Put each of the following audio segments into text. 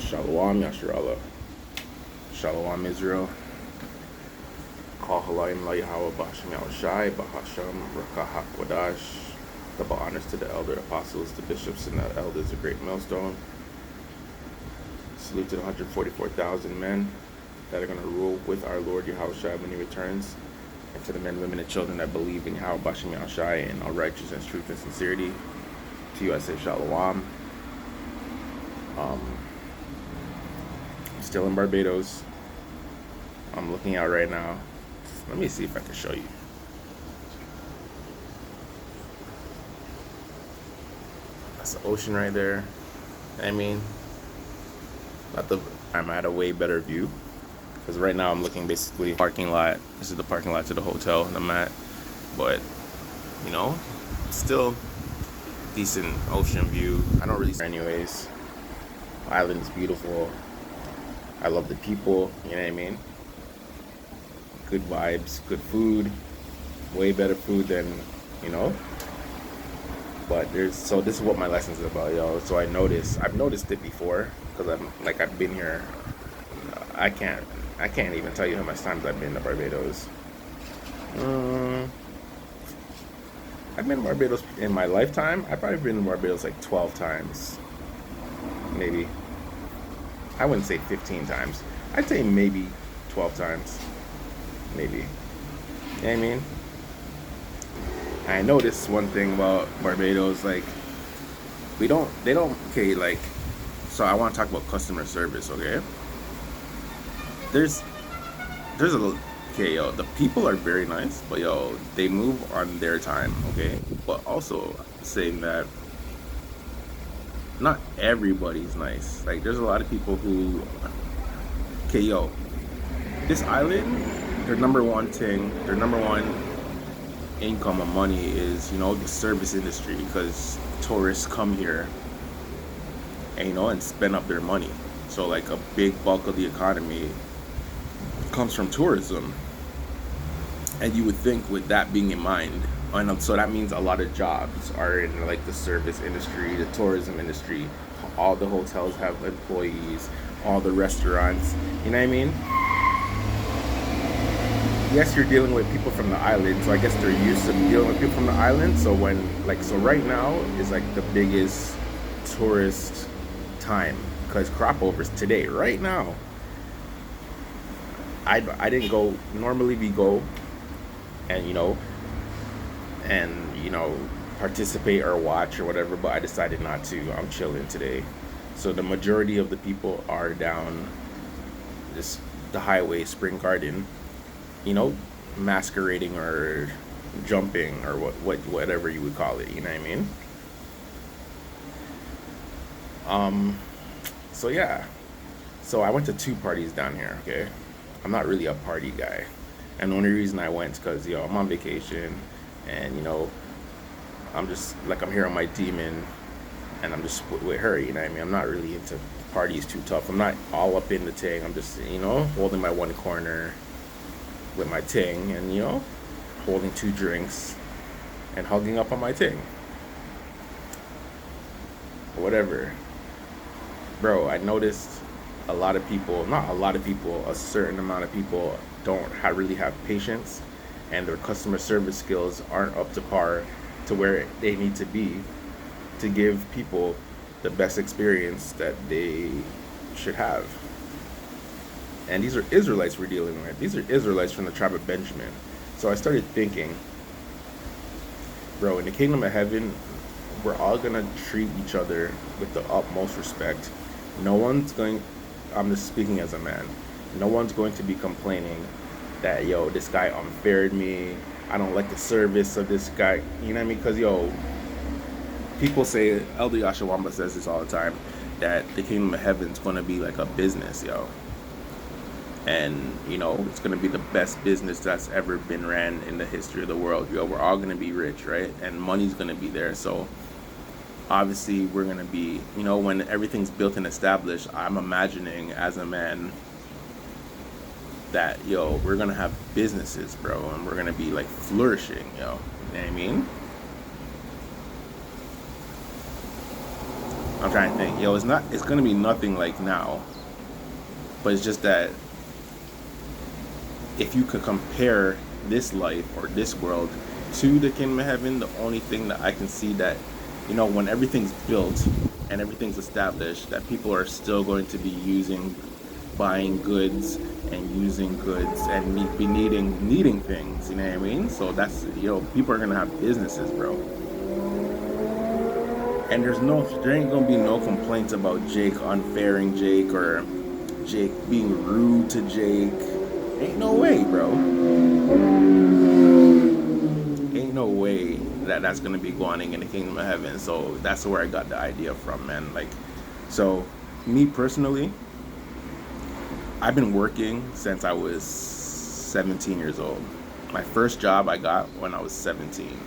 Shalom Yasharallah. Shalom Israel. Call Halayim La Yahweh Basham Yahushai Bahasham Rakah HaKodash. Double honors to the elder apostles, the bishops, and the elders of Great Millstone. Salute to the 144,000 men that are going to rule with our Lord Yahushai when he returns. And to the men, women, and children that believe in Yahweh Basham Yahushai in all righteousness, truth, and sincerity. To you I say Shalom. I'm still in Barbados. I'm looking out right now. Let me see if I can show you. That's the ocean right there. I mean, I'm at a way better view because right now I'm looking basically parking lot. This is the parking lot to the hotel I'm at, but you know, still decent ocean view. I don't really, anyways. Island is beautiful. I love the people. You know what I mean? Good vibes, good food, way better food than, you know. But this is what my lessons is about, yo. So I've noticed it before because I've been here. I can't even tell you how much times I've been to Barbados. I've been to Barbados in my lifetime. I've probably been to Barbados like 12 times, maybe. I wouldn't say 15 times. I'd say maybe 12 times. Maybe. You know what I mean? I noticed one thing about Barbados, like, so I want to talk about customer service, okay? Yo, the people are very nice, but yo, they move on their time, okay? But also saying that not everybody's nice. Like, there's a lot of people who, okay, yo, this island, their number one income of money is, you know, the service industry, because tourists come here and, you know, and spend up their money. So like a big bulk of the economy comes from tourism. And you would think with that being in mind, and so that means a lot of jobs are in like the service industry, the tourism industry. All the hotels have employees, all the restaurants, you know what I mean? Yes, you're dealing with people from the island, so I guess they're used to dealing with people from the island. So so right now is like the biggest tourist time because crop overs today, right now. I didn't go. Normally we go, and you know, participate or watch or whatever. But I decided not to. I'm chilling today. So the majority of the people are down the highway, Spring Garden. You know, masquerading or jumping or whatever you would call it, you know what I mean? So yeah. So I went to 2 parties down here, okay? I'm not really a party guy. And the only reason I went is because, yo, I'm on vacation and, you know, I'm here on my demon and I'm just with her, you know what I mean? I'm not really into parties too tough. I'm not all up in the thing. I'm just, you know, holding my one corner with my ting and, you know, holding 2 drinks and hugging up on my ting. Whatever. Bro, I noticed a certain amount of people don't really have patience, and their customer service skills aren't up to par to where they need to be to give people the best experience that they should have. And these are Israelites we're dealing with. These are Israelites from the tribe of Benjamin. So I started thinking, bro, in the kingdom of heaven, we're all going to treat each other with the utmost respect. I'm just speaking as a man. No one's going to be complaining that, yo, this guy unfaired me. I don't like the service of this guy. You know what I mean? Because, yo, people say, Elder Yashawamba says this all the time, that the kingdom of heaven's going to be like a business, yo. And, you know, it's going to be the best business that's ever been ran in the history of the world. Yo, we're all going to be rich, right? And money's going to be there. So, obviously, we're going to be, you know, when everything's built and established, I'm imagining as a man that, yo, we're going to have businesses, bro. And we're going to be, like, flourishing, yo. You know what I mean? I'm trying to think. Yo, it's gonna be nothing like now, but it's just that if you could compare this life or this world to the kingdom of heaven, the only thing that I can see that, when everything's built and everything's established, that people are still going to be buying goods and using goods and be needing things. You know what I mean? So that's, people are gonna have businesses, bro. And there ain't gonna be no complaints about Jake unfairing Jake or Jake being rude to Jake. Ain't no way, bro. Ain't no way that that's gonna be going in the kingdom of heaven. So that's where I got the idea from, man. Like, so me personally, I've been working since I was 17 years old. My first job I got when I was 17.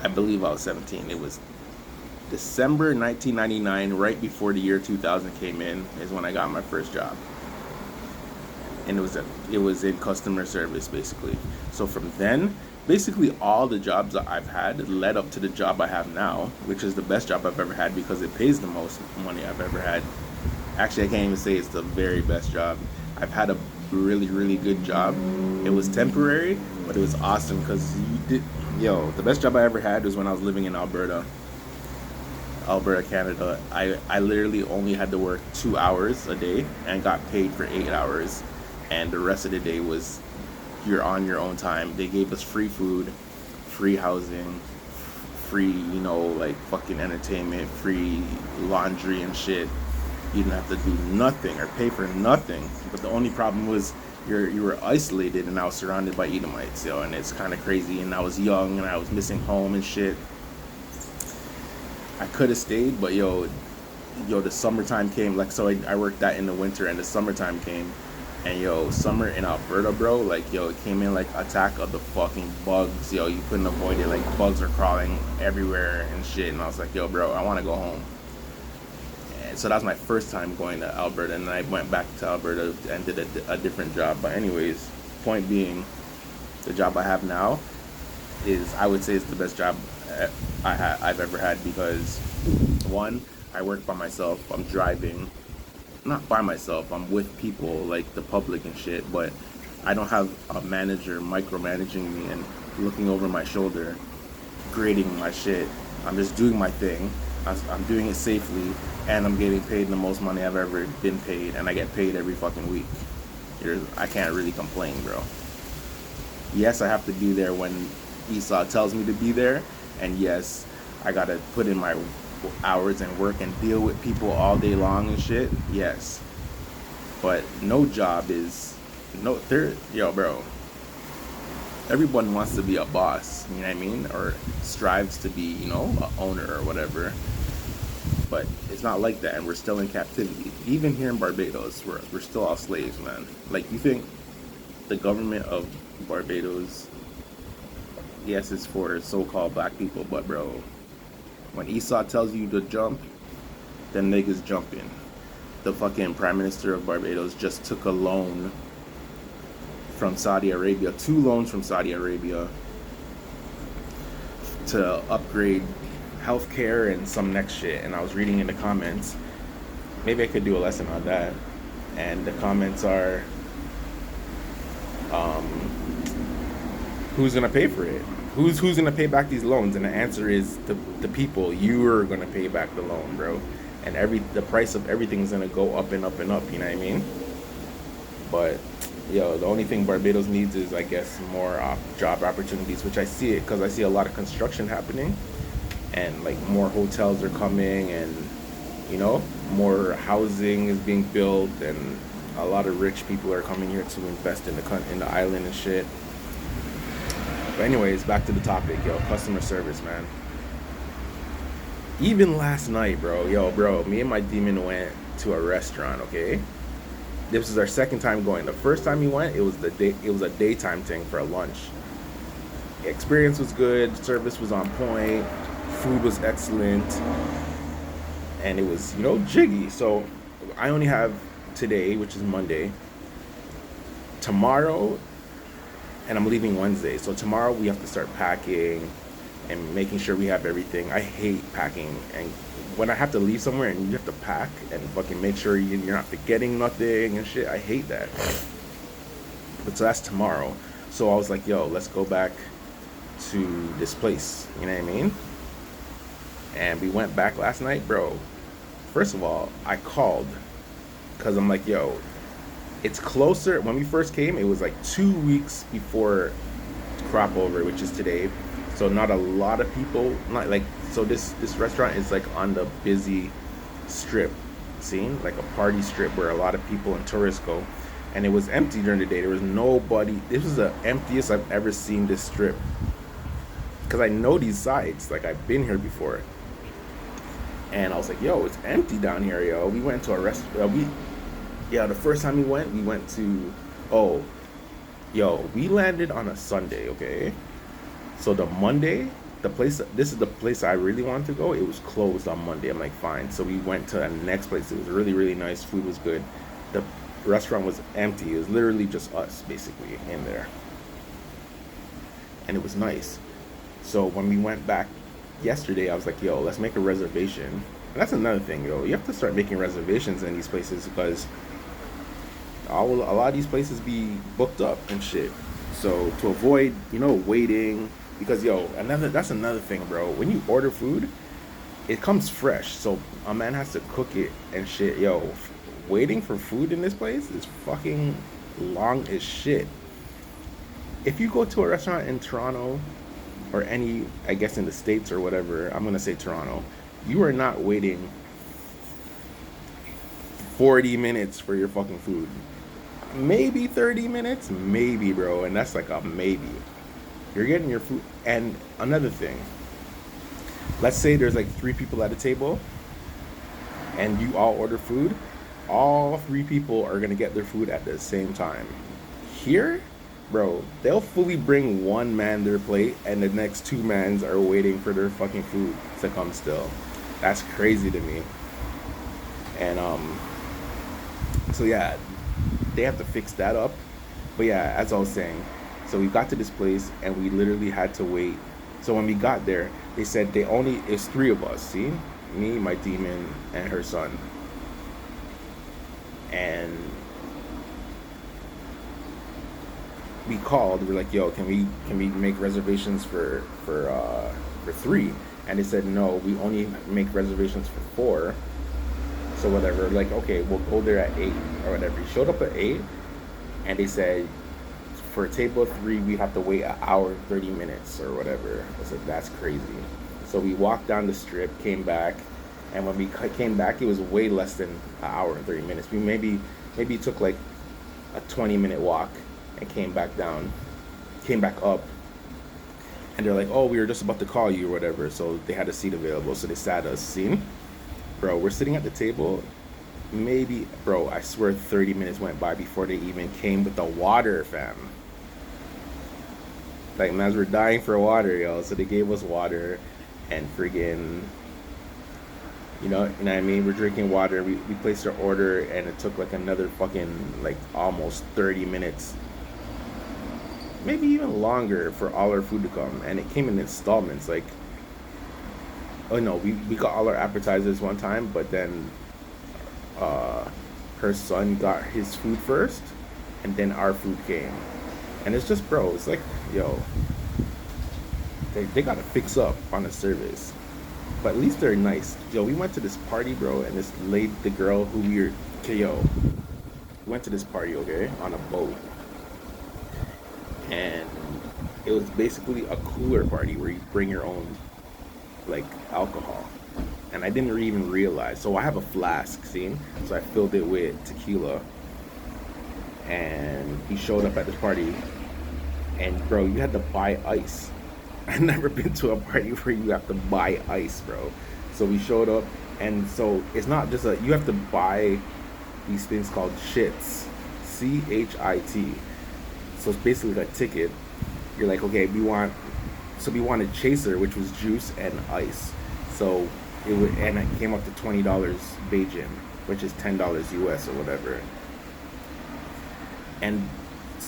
I believe I was 17. It was December 1999, right before the year 2000 came in, is when I got my first job. And it was in customer service, basically. So from then, basically all the jobs that I've had led up to the job I have now, which is the best job I've ever had because it pays the most money I've ever had. Actually, I can't even say it's the very best job. I've had a really, really good job. It was temporary, but it was awesome because the best job I ever had was when I was living in Alberta, Canada. I literally only had to work 2 hours a day and got paid for 8 hours. And the rest of the day was you're on your own time. They gave us free food, free housing, free, like fucking entertainment, free laundry and shit. You didn't have to do nothing or pay for nothing. But the only problem was you were isolated, and I was surrounded by Edomites, and it's kind of crazy. And I was young, and I was missing home and shit. I could have stayed, but the summertime came. Like, so I worked that in the winter, and the summertime came, and summer in Alberta, bro. Like, it came in like attack of the fucking bugs. You couldn't avoid it. Like, bugs are crawling everywhere and shit. And I was like, bro, I want to go home. So that was my first time going to Alberta, and then I went back to Alberta and did a different job. But anyways, point being, the job I have now I would say, is the best job I've ever had because, one, I work by myself. I'm driving, not by myself. I'm with people like the public and shit. But I don't have a manager micromanaging me and looking over my shoulder, grading my shit. I'm just doing my thing. I'm doing it safely, and I'm getting paid the most money I've ever been paid, and I get paid every fucking week. I can't really complain, bro. Yes, I have to be there when Esau tells me to be there, and yes, I gotta put in my hours and work and deal with people all day long and shit. Yes, but no job is bro. Everyone wants to be a boss, you know what I mean, or strives to be, an owner or whatever. But it's not like that, and we're still in captivity. Even here in Barbados, we're still all slaves, man. Like, you think the government of Barbados, yes, it's for so-called black people, but bro, when Esau tells you to jump, then niggas jumping. The fucking Prime Minister of Barbados just took a loan from Saudi Arabia, 2 loans from Saudi Arabia to upgrade healthcare and some next shit. And I was reading in the comments, maybe I could do a lesson on that. And the comments are, who's gonna pay for it? Who's gonna pay back these loans? And the answer is the people. You are gonna pay back the loan, bro. And the price of everything's gonna go up and up and up. You know what I mean? But the only thing Barbados needs is, I guess, more job opportunities, which I see it because I see a lot of construction happening, and like more hotels are coming, and more housing is being built, and a lot of rich people are coming here to invest in the island and shit. But anyways, back to the topic, customer service, man. Even last night, bro, me and my demon went to a restaurant, okay? This is our second time going. The first time we went, it was a daytime thing for a lunch. The experience was good, service was on point, food was excellent, and it was, jiggy. So I only have today, which is Monday, tomorrow, and I'm leaving Wednesday. So tomorrow we have to start packing, and making sure we have everything. I hate packing, and when I have to leave somewhere and you have to pack and fucking make sure you're not forgetting nothing and shit, I hate that. But so that's tomorrow. So I was like, yo, let's go back to this place. You know what I mean? And we went back last night, bro. First of all, I called because I'm like, yo, it's closer. When we first came, it was like 2 weeks before crop over, which is today. So not a lot of people. Not like so. This restaurant is like on the busy strip scene, like a party strip where a lot of people and tourists go. And it was empty during the day. There was nobody. This was the emptiest I've ever seen this strip. Because I know these sides. Like I've been here before. And I was like, yo, it's empty down here, yo. We went to a restaurant. Yeah, the first time we went to, oh, yo, we landed on a Sunday, okay? So the Monday, this is the place I really wanted to go. It was closed on Monday. I'm like, fine. So we went to the next place. It was really, really nice. Food was good. The restaurant was empty. It was literally just us, basically, in there. And it was nice. So when we went back yesterday, I was like, yo, let's make a reservation. And that's another thing, yo. You have to start making reservations in these places because a lot of these places be booked up and shit. So to avoid, waiting, because that's another thing, bro. When you order food, it comes fresh. So a man has to cook it and shit. Yo, waiting for food in this place is fucking long as shit. If you go to a restaurant in Toronto or any, I guess in the States or whatever, I'm gonna say Toronto, you are not waiting 40 minutes for your fucking food. Maybe 30 minutes, maybe, bro, and that's like a maybe. You're getting your food. And another thing, let's say there's like 3 people at a table and you all order food. All 3 people are gonna get their food at the same time. Here, bro, they'll fully bring one man their plate and the next 2 mans are waiting for their fucking food to come still. That's crazy to me. And so yeah, they have to fix that up. But yeah, as I was saying, so we got to this place and we literally had to wait. So when we got there, they said it's 3 of us, see? Me, my demon, and her son. And we called, we're like, yo, can we make reservations for 3? And they said no, we only make reservations for 4. So whatever, like, okay, we'll go there at 8 or whatever. We showed up at 8 and they said for a table of 3 we have to wait an hour and 30 minutes or whatever. I said that's crazy. So we walked down the strip, came back, and when we came back it was way less than an hour and 30 minutes. We maybe took like a 20-minute walk and came back up, and they're like, oh, we were just about to call you or whatever. So they had a seat available, so they sat us. See, bro, we're sitting at the table. Maybe, bro, I swear 30 minutes went by before they even came with the water, fam. Like, man, we're dying for water, yo. So they gave us water and friggin', you know what I mean? We're drinking water. We placed our order and it took like another fucking, like, almost 30 minutes. Maybe even longer for all our food to come. And it came in installments. Like, oh no, we got all our appetizers one time, but then her son got his food first, and then our food came. And it's just, bro, it's like, yo, they gotta fix up on the service. But at least they're nice. Yo, we went to this party, bro, and the girl who we went to this party, okay, on a boat. And it was basically a cooler party where you bring your own, like, alcohol. And I didn't even realize. So I have a flask, see? So I filled it with tequila. And he showed up at this party. And, bro, you had to buy ice. I've never been to a party where you have to buy ice, bro. So we showed up. And so it's not just you have to buy these things called shits. CHIT. So it's basically a ticket. You're like, okay, we want a chaser, which was juice and ice. So it came up to $20 Beijing, which is $10 US or whatever. And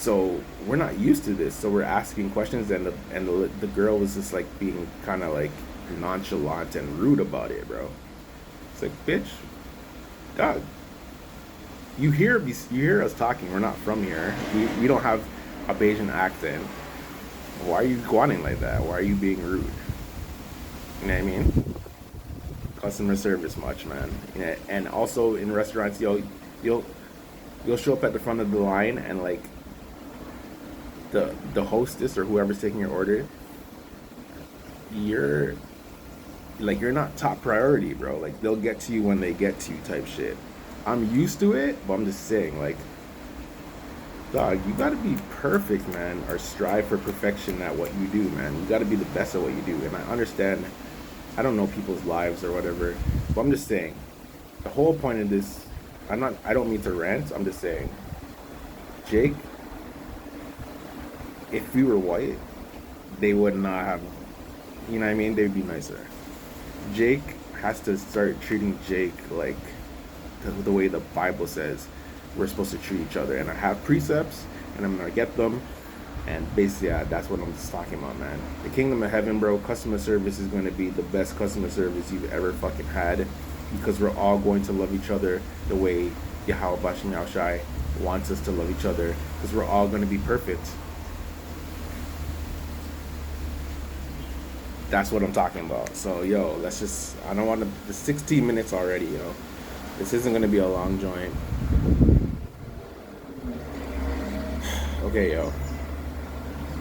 So we're not used to this. So we're asking questions, and the girl was just like being kind of like nonchalant and rude about it, bro. It's like, bitch, dog. You hear us talking. We're not from here. We don't have a Bayesian accent. Why are you guaning like that? Why are you being rude? You know what I mean? Customer service much, man. Yeah, and also in restaurants, you'll you'll show up at the front of the line, and like the hostess or whoever's taking your order, you're like you're not top priority, bro. Like they'll get to you when they get to you type shit. I'm used to it, but I'm just saying, like, dog, you gotta be perfect, man, or strive for perfection at what you do, man. You gotta be the best at what you do. And I understand, I don't know people's lives or whatever, but I'm just saying, the whole point of this, I don't mean to rant, I'm just saying, Jake, if we were white, they would not have, you know what I mean? They'd be nicer. Jake has to start treating Jake like the way the Bible says we're supposed to treat each other. And I have precepts, and I'm gonna get them. And basically, yeah, that's what I'm just talking about, man. The kingdom of heaven, bro. Customer service is going to be the best customer service you've ever fucking had, because we're all going to love each other the way Yahweh Bashim Yahushai wants us to love each other, because we're all going to be perfect. That's what I'm talking about. So, yo, let's just, I don't want to, the 16 minutes already, yo. This isn't going to be a long joint. Okay, yo.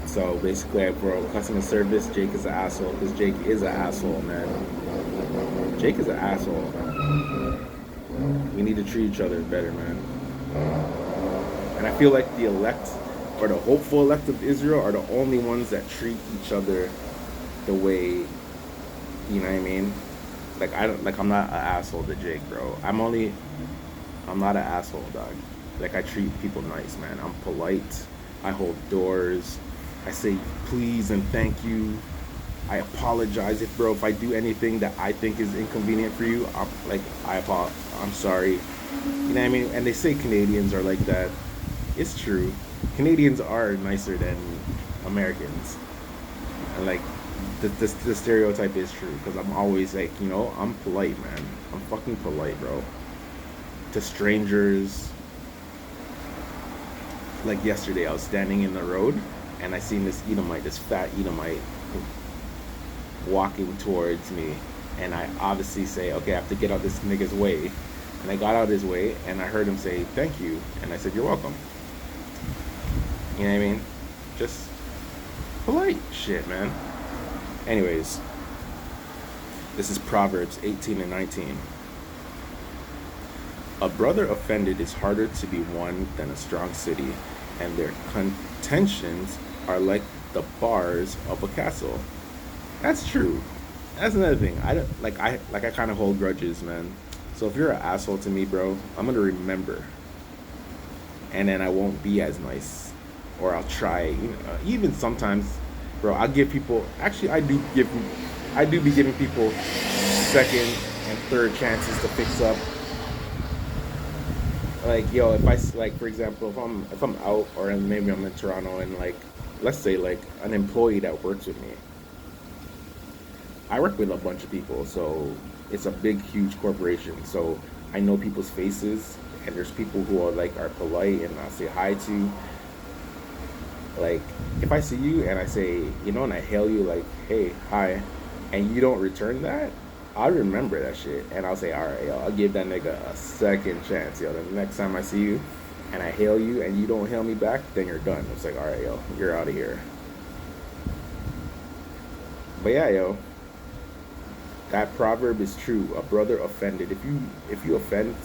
So basically, bro, customer service, Jake is an asshole, because Jake is an asshole, man. Jake is an asshole, man. We need to treat each other better, man. And I feel like the elect, or the hopeful elect of Israel, are the only ones that treat each other the way, you know what I mean? Like I'm not an asshole to Jake, bro. I'm not an asshole, dog. Like, I treat people nice, man. I'm polite. I hold doors. I say please and thank you. I apologize if I do anything that I think is inconvenient for you. I'm sorry. You know what I mean? And they say Canadians are like that. It's true. Canadians are nicer than Americans. And like the stereotype is true, because I'm always like, I'm polite, man. I'm fucking polite, bro. To strangers. Like yesterday, I was standing in the road, and I seen this Edomite, this fat Edomite, walking towards me, and I obviously say, okay, I have to get out this nigga's way. And I got out his way, and I heard him say, thank you. And I said, you're welcome. You know what I mean? Just polite shit, man. Anyways, this is Proverbs 18 and 19. A brother offended is harder to be won than a strong city, and their contentions are like the bars of a castle. That's true. That's another thing. I kind of hold grudges, man. So if you're an asshole to me, bro, I'm gonna remember, and then I won't be as nice, or I'll try. Even sometimes, bro, I'll give people. Actually, I do be giving people second and third chances to fix up. Like, yo, if for example, if I'm out, or maybe I'm in Toronto, and like, let's say like an employee that works with me. I work with a bunch of people, so it's a big, huge corporation. So I know people's faces, and there's people who are polite, and I say hi to. Like, if I see you and I say, and I hail you like, hey, hi, and you don't return that, I'll remember that shit, and I'll say, all right, yo, I'll give that nigga a second chance, yo. The next time I see you and I hail you and you don't hail me back, then you're done. It's like, all right, yo, you're out of here. But yeah, yo, that proverb is true. A brother offended. If you offend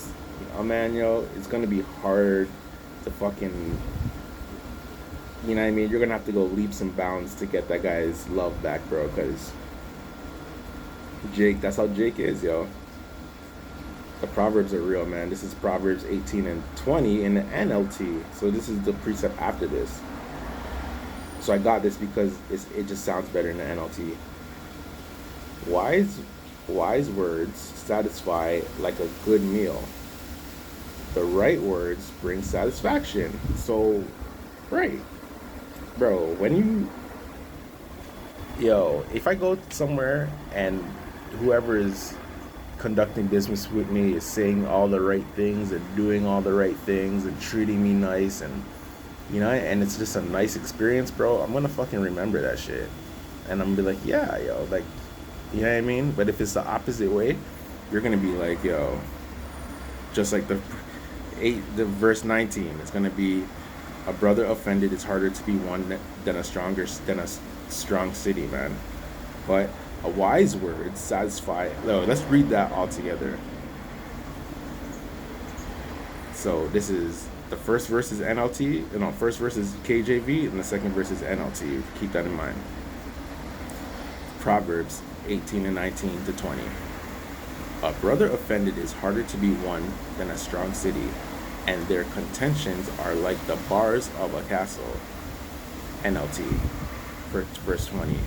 a man, yo, it's gonna be hard to fucking, you know what I mean? You're gonna have to go leaps and bounds to get that guy's love back, bro, because Jake, that's how Jake is, yo. The Proverbs are real, man. This is Proverbs 18 and 20 in the NLT. So this is the precept after this. So I got this because it just sounds better in the NLT. Wise words satisfy like a good meal. The right words bring satisfaction. So Right, bro. When you yo, if I go somewhere and whoever is conducting business with me is saying all the right things and doing all the right things and treating me nice and and it's just a nice experience, bro, I'm gonna fucking remember that shit. And I'm gonna be like, yeah, yo, like, you know what I mean? But if it's the opposite way, you're gonna be like, yo, just like the verse 19, it's gonna be a brother offended is harder to be won than a strong city, man. But a wise word satisfy. No, let's read that all together. So this is the first verse is NLT, first verse is KJV, and the second verse is NLT. Keep that in mind. Proverbs 18 and 19 to 20. A brother offended is harder to be won than a strong city, and their contentions are like the bars of a castle. NLT, verse 20.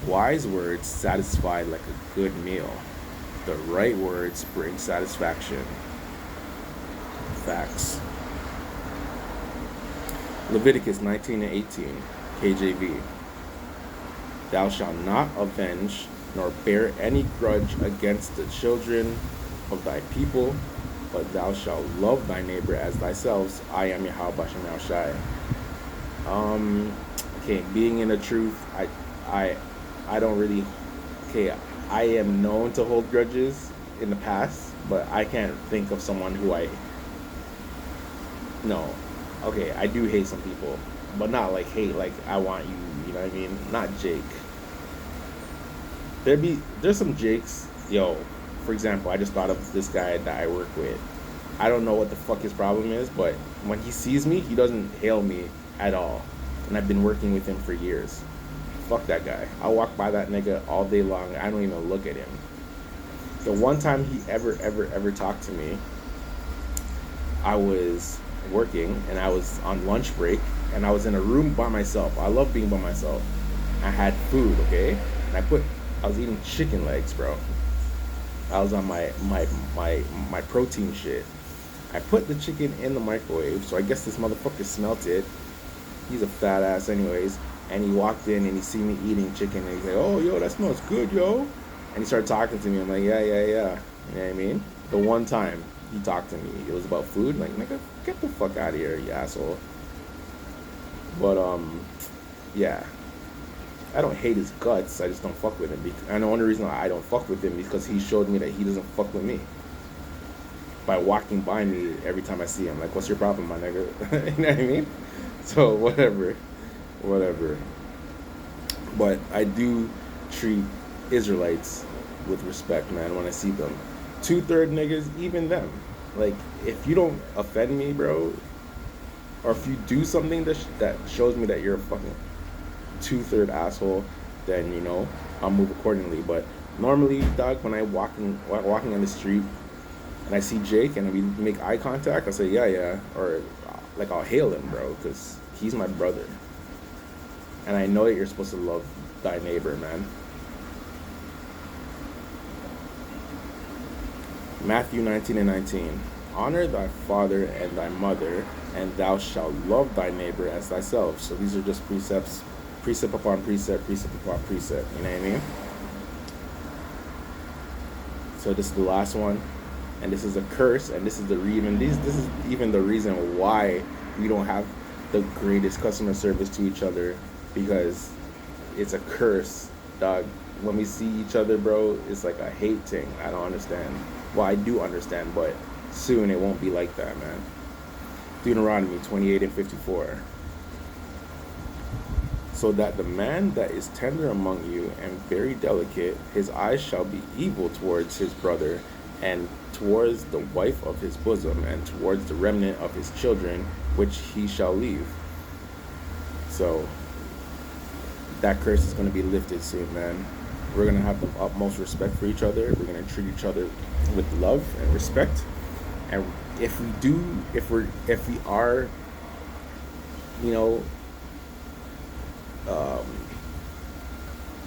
Wise words satisfy like a good meal. The right words bring satisfaction. Facts. Leviticus 19 and 18, KJV. Thou shalt not avenge nor bear any grudge against the children of thy people, but thou shalt love thy neighbor as thyself. I am Yahweh Bashem Yahushai. Okay, being in the truth, I I don't really, okay, I am known to hold grudges in the past, but I can't think of someone who no. Okay, I do hate some people, but not like hate, like I want you, you know what I mean? Not Jake. There's some Jakes, yo, for example, I just thought of this guy that I work with. I don't know what the fuck his problem is, but when he sees me, he doesn't hail me at all. And I've been working with him for years. Fuck that guy. I walk by that nigga all day long. I don't even look at him. The one time he ever talked to me, I was working and I was on lunch break and I was in a room by myself. I love being by myself. I had food, okay? And I was eating chicken legs, bro. I was on my protein shit. I put the chicken in the microwave, so I guess this motherfucker smelt it. He's a fat ass anyways. And he walked in and he see me eating chicken and he's like, oh, yo, that smells good, yo. And he started talking to me. I'm like, yeah. You know what I mean? The one time he talked to me, it was about food. Like, nigga, get the fuck out of here, you asshole. But, yeah. I don't hate his guts. I just don't fuck with him. And the only reason I don't fuck with him is because he showed me that he doesn't fuck with me. By walking by me every time I see him. Like, what's your problem, my nigga? You know what I mean? So, whatever. But I do treat Israelites with respect, man, when I see them. Two-third niggas, even them. Like, if you don't offend me, bro, or if you do something that shows me that you're a fucking two-third asshole, then, I'll move accordingly. But normally, dog, when I'm walking on the street and I see Jake and we make eye contact, I say, yeah. Or, like, I'll hail him, bro, because he's my brother. And I know that you're supposed to love thy neighbor, man. Matthew 19 and 19. Honor thy father and thy mother, and thou shalt love thy neighbor as thyself. So these are just precepts, precept upon precept, precept upon precept. You know what I mean? So this is the last one. And this is a curse, and this is this is even the reason why we don't have the greatest customer service to each other, because it's a curse, dog. When we see each other, bro, it's like a hate thing. I don't understand. Well, I do understand, but soon it won't be like that, man. Deuteronomy 28 and 54. So that the man that is tender among you and very delicate, his eyes shall be evil towards his brother, and towards the wife of his bosom, and towards the remnant of his children, which he shall leave. So that curse is going to be lifted soon, man. We're going to have the utmost respect for each other. We're going to treat each other with love and respect. And if we are,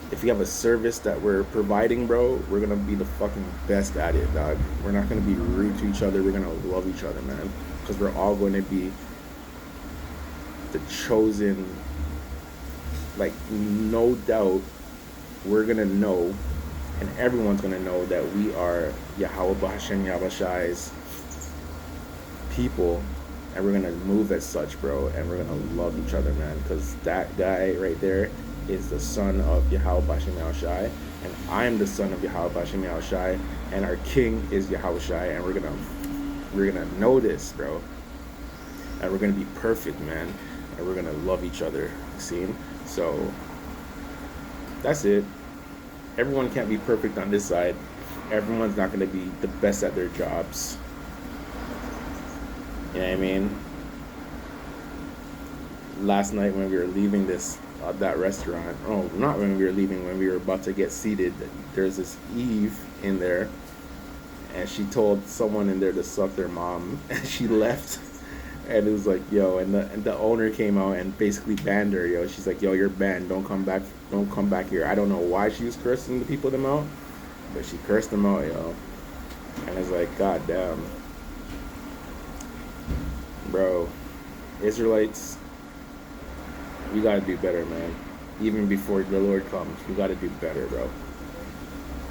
if we have a service that we're providing, bro, we're going to be the fucking best at it, dog. We're not going to be rude to each other. We're going to love each other, man. Because we're all going to be the chosen, like, no doubt we're gonna know, and everyone's gonna know that we are Yahweh Bahashem Yahushai's people, and we're gonna move as such, bro, and we're gonna love each other, man, because that guy right there is the son of Yahweh Bahashem Yahushai, and I am the son of Yahweh Bahashem Yahushai, and our king is Yahushai, and we're gonna know this, bro, and we're gonna be perfect, man, and we're gonna love each other. See? So that's it. Everyone can't be perfect on this side. Everyone's not gonna be the best at their jobs. You know what I mean? Last night when we were leaving that restaurant, oh, not when we were leaving, when we were about to get seated, there's this Eve in there, and she told someone in there to suck their mom, and she left. And it was like, yo, and the owner came out and basically banned her, yo. She's like, yo, you're banned. Don't come back here. I don't know why she was cursing the people them out, but she cursed them out, yo. And it's like, god damn, bro, Israelites, we gotta do better, man. Even before the Lord comes, we gotta do better, bro.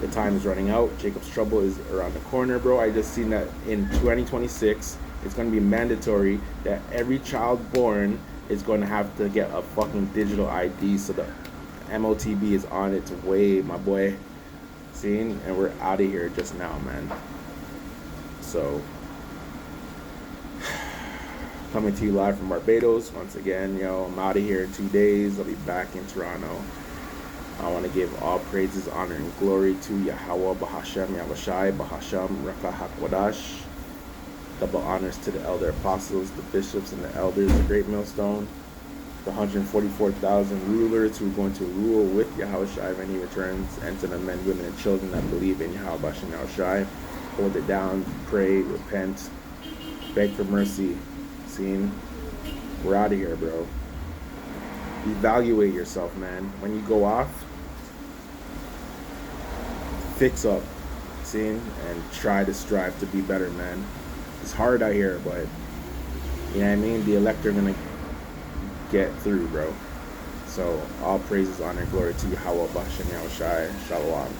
The time is running out. Jacob's trouble is around the corner, bro. I just seen that in 2026. It's going to be mandatory that every child born is going to have to get a fucking digital ID, so the MOTB is on its way, my boy. See? And we're out of here just now, man. So, coming to you live from Barbados. Once again, yo, I'm out of here in 2 days. I'll be back in Toronto. I want to give all praises, honor, and glory to Yahweh, Bahashem, Yahushai, Bahasham, Rakah HaKodash. Double honors to the elder apostles, the bishops, and the elders, the great millstone, the 144,000 rulers who are going to rule with Yahushai when he returns, and to the men, women, and children that believe in Yahweh Bashem Yahushai. Hold it down, pray, repent, beg for mercy. See? We're out of here, bro. Evaluate yourself, man. When you go off, fix up, see? And try to strive to be better, man. It's hard out here, but you know what I mean? The elect are going to get through, bro. So all praises, honor, and glory to Yahweh Bashem Yahushai. Shalom.